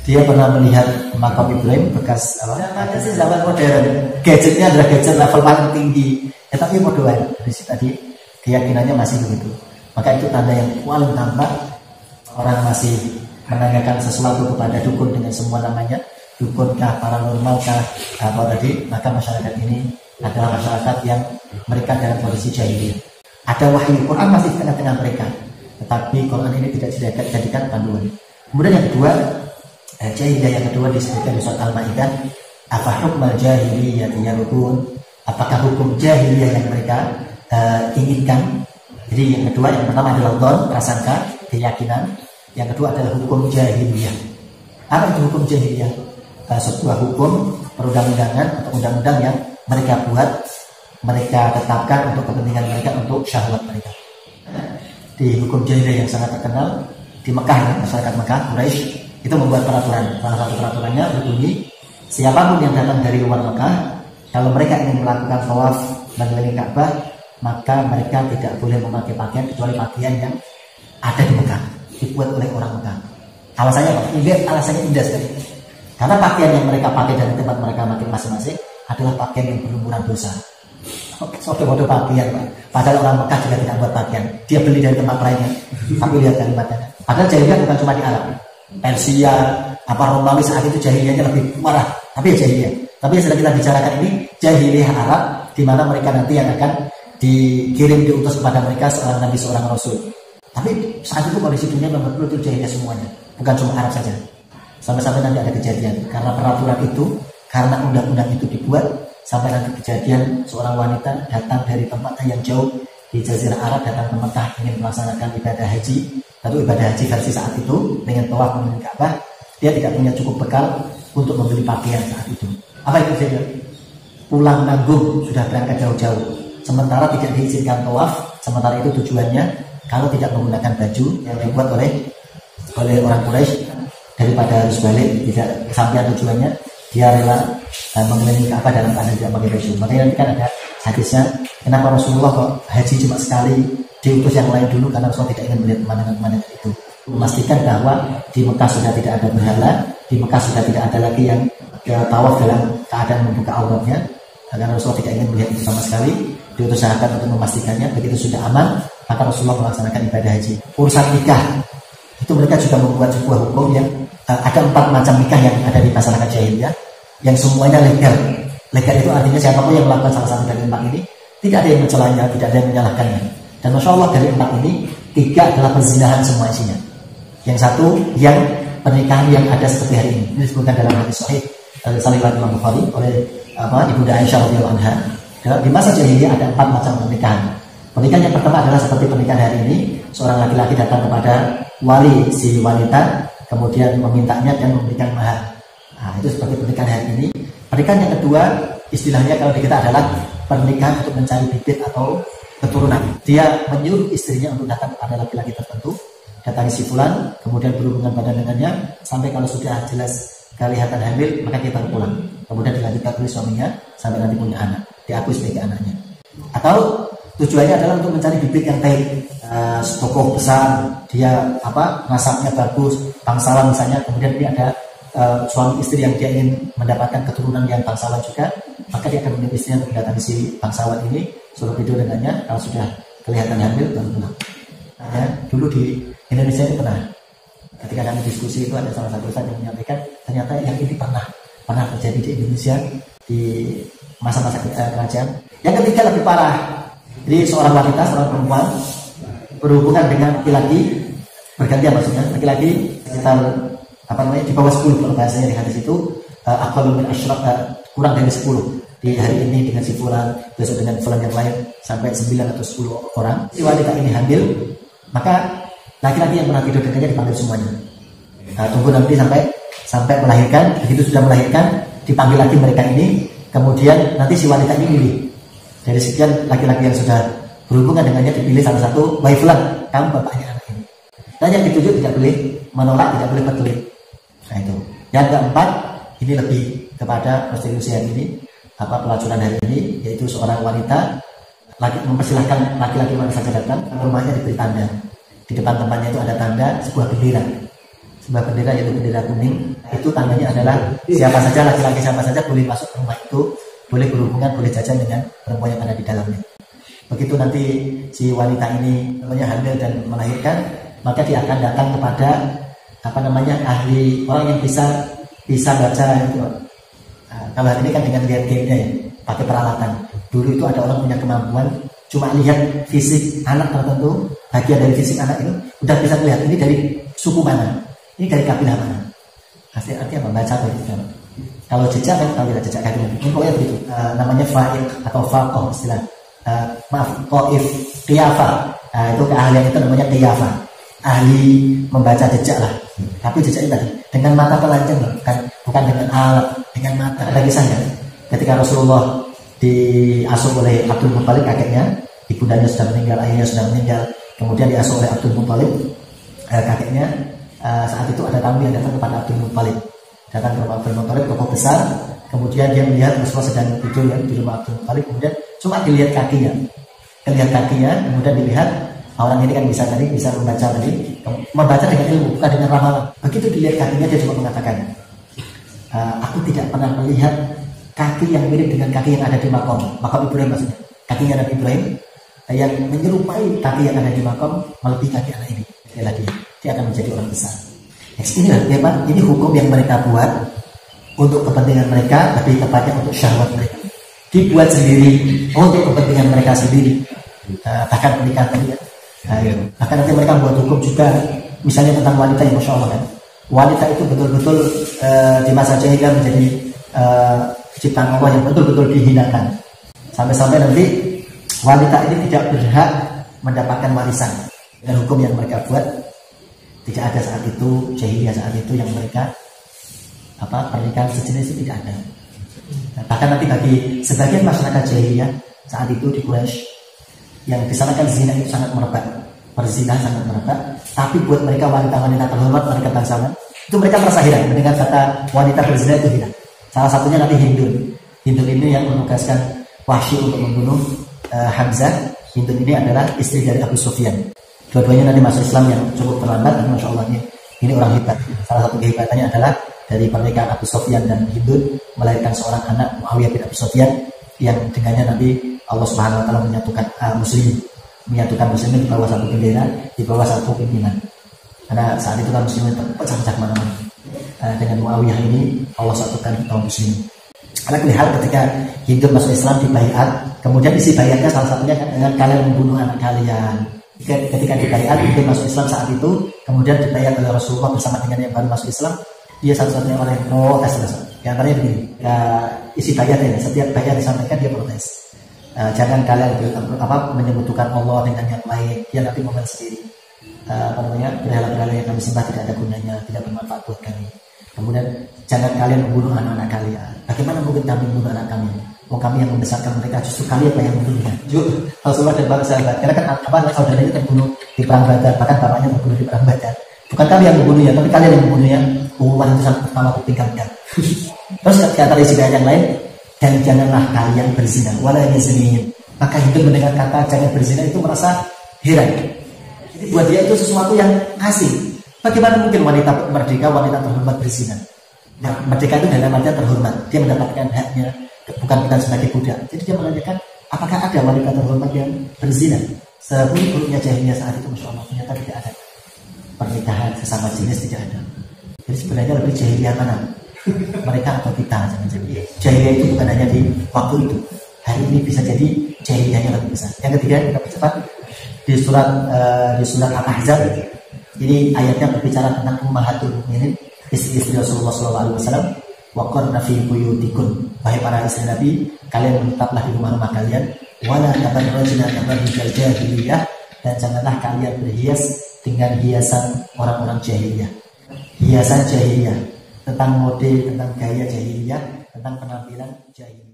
Dia pernah melihat makam Ibrahim bekas ada sih zaman modern. Gadgetnya adalah gadget level paling tinggi. Ya tapi modelan dari tadi keyakinannya masih begitu. Maka itu tanda yang paling tampak orang masih menanyakan sesuatu kepada dukun dengan semua namanya. Dukunkah, paranormalkah, apa tadi? Maka masyarakat ini adalah masyarakat yang mereka dalam kondisi jahiliyah. Ada wahyu, Quran masih di tengah-tengah mereka. Tetapi Quran ini tidak dijadikan panduan. Kemudian yang kedua, jahiliyah yang kedua disebutkan di surat Al-Maidah, apa hukmal jahiliyah yarudun? Apakah hukum jahiliyah yang mereka inginkan? Jadi yang kedua, yang pertama adalah don, prasangka, keyakinan. Yang kedua adalah hukum jahiliyah. Apa itu hukum jahiliyah? Sebuah hukum perundang-undangan atau undang-undang yang mereka buat, mereka tetapkan untuk kepentingan mereka, untuk syahwat mereka. Di hukum jahiliyah yang sangat terkenal di Mekah, masyarakat Mekah, Quraisy itu membuat peraturan. Salah satu peraturannya berbunyi, siapapun yang datang dari luar Mekah, kalau mereka ingin melakukan tawaf mengelilingi Ka'bah, maka mereka tidak boleh memakai pakaian kecuali pakaian yang ada di Mekah, dibuat oleh orang Mekah. Alasannya apa? Alasannya indah sekali. Karena pakaian yang mereka pakai dari tempat mereka masing-masing adalah pakaian yang berlumuran dosa. Foto-foto pakaian, Pak. Padahal orang Mekah juga tidak buat pakaian. Dia beli dari tempat lainnya. Tapi lihat kalimatnya. Padahal jahiliyah bukan cuma di Arab. Persia, Romawi saat itu jahiliyahnya lebih marah. Tapi ya jahiliyah. Tapi yang sedang kita bicarakan ini jahiliyah Arab, di mana mereka nanti yang akan diutus kepada mereka seorang nabi, seorang rasul. Tapi saat itu kondisi dunia memang betul jahiliyah semuanya, bukan cuma Arab saja. Sampai-sampai nanti ada kejadian karena peraturan itu, karena undang-undang itu dibuat, sampai nanti kejadian seorang wanita datang dari tempatnya yang jauh di Jazirah Arab, datang ke Mekah ingin melaksanakan ibadah haji. Lalu ibadah haji versi saat itu dengan tawaf mengelilingi Ka'bah, dia tidak punya cukup bekal untuk membeli pakaian saat itu. Apa itu saja? Pulang nanggung, sudah berangkat jauh-jauh. Sementara tidak diizinkan tawaf, sementara itu tujuannya kalau tidak menggunakan baju yang dibuat oleh orang Quraisy, daripada harus balik tidak kesampaian tujuannya, dia rela mengelilingi Ka'bah dalam keadaan tidak pakai baju. Makanya nanti kan ada hadisnya, kenapa Rasulullah kok haji cuma sekali, diutus yang lain dulu, karena Rasulullah tidak ingin melihat pemandangan-pemandangan itu. Memastikan bahwa di Mekah sudah tidak ada berhala, di Mekah sudah tidak ada lagi yang tawaf dalam keadaan membuka auratnya, karena Rasulullah tidak ingin melihat itu sama sekali. Diutus sahabat untuk memastikannya. Begitu sudah aman, maka Rasulullah melaksanakan ibadah haji. Urusan nikah itu mereka juga membuat sebuah hukum yang ada 4 macam nikah yang ada di masyarakat jahiliyah, yang semuanya legal. Legal itu artinya siapapun yang melakukan salah satu dari 4 ini tidak ada yang mencelanya, tidak ada yang menyalahkannya. Dan Masya Allah dari 4 ini 3 adalah perzinahan semua isinya. Yang 1 yang pernikahan yang ada seperti hari ini. Ini disebutkan dalam hadis sahih Sahih Imam Bukhari oleh Ibunda Aisyah radhiyallahu anha. Di masa jahiliyah ada 4 macam pernikahan. Pernikahan yang pertama adalah seperti pernikahan hari ini, seorang laki-laki datang kepada wali si wanita, kemudian memintanya dan memberikan mahar. Nah, itu seperti pernikahan hari ini. Pernikahan yang kedua, istilahnya kalau di kita adalah pernikahan untuk mencari bibit atau keturunan. Dia menyuruh istrinya untuk datang kepada laki-laki tertentu, datangi si fulan, kemudian berhubungan badan dengannya, sampai kalau sudah jelas kelihatan hamil, maka kita pulang. Kemudian dilanjutkan oleh suaminya sampai nanti punya anak, diakui sebagai anaknya. Atau tujuannya adalah untuk mencari bibit yang baik, tokoh besar, dia nasabnya bagus, bangsawan misalnya, kemudian dia ada suami istri yang dia ingin mendapatkan keturunan yang bangsawan juga, maka dia akan menyuruh istrinya untuk mendatangi si bangsawan ini, suruh tidur dengannya, kalau sudah kelihatan hamil baru pulang. Nah, dulu di Indonesia itu pernah, ketika kami diskusi itu ada salah satu ustaz yang menyampaikan, ternyata yang ini pernah terjadi di Indonesia di masa-masa kerajaan. Yang ketiga lebih parah. Jadi seorang wanita, seorang perempuan berhubungan dengan laki-laki, bergantian maksudnya, laki-laki sekitar di bawah 10 kalau bahasanya di hadis itu, aqallu min asyraf, kurang dari 10. Di hari ini dengan si fulan, besok dengan fulan yang lain, sampai 9 atau 10 orang. Si wanita ini hamil, maka laki-laki yang pernah tidur dengannya dipanggil semuanya. Tunggu nanti sampai melahirkan. Begitu sudah melahirkan, dipanggil lagi mereka ini, kemudian nanti si wanita ini milih. Dari sekian laki-laki yang sudah berhubungan dengannya, dipilih salah satu, wahai fulan, kamu bapaknya anak ini. Dan yang ditunjuk tidak boleh menolak, tidak boleh berkelit. Nah itu. Yang keempat, ini lebih kepada prostitusi hari ini, pelacuran hari ini, yaitu seorang wanita mempersilahkan laki-laki mana saja datang, rumahnya diberi tanda. Di depan tempatnya itu ada tanda sebuah bendera. sebuah bendera yaitu bendera kuning. Itu tandanya adalah siapa saja, laki-laki siapa saja boleh masuk ke rumah itu, boleh berhubungan, boleh jajan dengan perempuan yang ada di dalamnya. Begitu nanti si wanita ini hamil dan melahirkan, maka dia akan datang kepada ahli, orang yang bisa baca itu. Kalau hari ini kan dengan lihat game-nya ya, pakai peralatan. Dulu itu ada orang punya kemampuan cuma lihat fisik anak tertentu, bagian dari fisik anak itu udah bisa melihat ini dari suku mana, ini dari kabilah mana. Artinya membaca begitu. Kalau jejak kan, kalau tidak jejak kaki, ini pokoknya begitu. Namanya fa'il atau faqih istilah. Qaif, qiyafah. Itu keahlian itu namanya qiyafah. Ahli membaca jejak lah. Tapi jejak itu tadi dengan mata telanjang, bukan dengan alat, dengan mata. Ada kisahnya. Ketika Rasulullah diasuh oleh Abdul Muthalib, kakeknya, ibundanya sudah meninggal, ayahnya sudah meninggal, kemudian diasuh oleh Abdul Muthalib, kakeknya. Saat itu ada tamu yang datang kepada Abdul Muthalib. Datang ke rumah Abdul Muthalib, tokoh besar. Kemudian dia melihat Rasulullah sedang tidur di rumah Abdul Muthalib. Kemudian cuma dilihat kakinya, kemudian dilihat orang ini kan bisa membaca dengan ilmu, bukan dengan ramalan. Begitu dilihat kakinya, dia cuma mengatakan, aku tidak pernah melihat kaki yang mirip dengan kaki yang ada di makam Ibrahim, maksudnya kakinya Nabi Ibrahim yang menyerupai kaki yang ada di makam melebihi kaki anak ini. Dia akan menjadi orang besar. Ini hukum yang mereka buat untuk kepentingan mereka, lebih tepatnya untuk syahwat mereka. Dibuat sendiri untuk kepentingan mereka sendiri. Bahkan pernikahan tadi ya. Bahkan nanti mereka buat hukum juga, misalnya tentang wanita yang Masya Allah kan. Wanita itu betul-betul di masa jahiliyah menjadi ciptaan Allah yang betul-betul dihinakan. Sampai-sampai nanti wanita ini tidak berhak mendapatkan warisan. Dengan hukum yang mereka buat, tidak ada saat itu, jahiliyah saat itu yang mereka pernikahan sejenis itu tidak ada. Bahkan nanti bagi sebagian masyarakat jahiliyah saat itu di Quraisy, yang di sana kan zina itu sangat merebak, perzinahan sangat merebak. Tapi buat mereka wanita-wanita terhormat, mereka bangsawan, itu mereka merasa heran mendengar kata wanita berzina itu heran. Salah satunya nanti Hindun ini yang menugaskan Wahsy untuk membunuh Hamzah. Hindun ini adalah istri dari Abu Sufyan. Dua-duanya nanti masuk Islam yang cukup terlambat, tapi Masya Allah ini orang hebat. Salah satu kehebatannya adalah dari pernikahan Abu Sufyan dan Hindun melahirkan seorang anak, Muawiyah bin Abi Sufyan, yang dengannya nanti Allah Subhanahu wa taala menyatukan muslimin di bawah satu bendera, di bawah satu pimpinan. Karena saat itu kan muslimin terpecah-pecah kemana-mana. Dengan Muawiyah ini Allah satukan kaum muslimin. Karena lihat ketika Hindun masuk Islam di baiat, kemudian isi baiatnya salah satunya dengan kalian membunuh anak kalian. Ketika di baiat Hindun masuk Islam saat itu, kemudian dibaiat oleh Rasulullah bersama dengan yang baru masuk Islam. Dia satu-satunya orang yang protes. Yang antaranya begini, isi baiatnya, setiap baiat disampaikan dia protes. Jangan kalian menyebutkan Allah dengan yang lain, dia nanti momen sendiri. Berhala-berhala yang kami sembah tidak ada gunanya, tidak bermanfaat buat kami. Kemudian jangan kalian membunuh anak-anak kalian. Bagaimana mungkin kami membunuh anak kami? Kami yang membesarkan mereka, justru kalian yang membunuhnya. Rasulullah dan para sahabat, karena kan saudaranya terbunuh di perang Badar, bahkan bapaknya terbunuh di perang Badar. Bukan kalian yang membunuhnya, tapi kalian yang membunuhnya. Pengumuman itu sangat pertama kupingkan. Terus di antara isi yang lain, dan janganlah kalian berzina, wala yaznin. Maka Hindun mendengar kata jangan berzina itu merasa heran. Jadi buat dia itu sesuatu yang asing. Bagaimana mungkin wanita merdeka, wanita terhormat berzina? Nah, merdeka itu dalam artian terhormat. Dia mendapatkan haknya, bukan sebagai budak. Jadi dia menanyakan, apakah ada wanita terhormat yang berzina? Seburuk-buruknya jahiliyah saat itu, Masya Allah, ternyata tidak ada. Pernikahan sesama jenis tidak ada. Jadi sebenarnya lebih jahiliyah mana? Mereka atau kita? Jangan-jangan. Jahiliyah itu bukan hanya di waktu itu. Hari ini bisa jadi jahiliyahnya lebih besar. Yang ketiga, kita percepat di surat Al-Ahzab. Ini ayatnya berbicara tentang ummahatul mukminin, istri-istri Rasulullah SAW. Waqarna fi buyutikum, wahai para istri Nabi, kalian menetaplah di rumah-rumah kalian. Wala tabarrajna tabarrujal jahiliyah, dan janganlah kalian berhias dengan hiasan orang-orang jahiliyah. Hiasan jahiliyah, tentang mode, tentang gaya jahiliyah, tentang penampilan jahiliyah.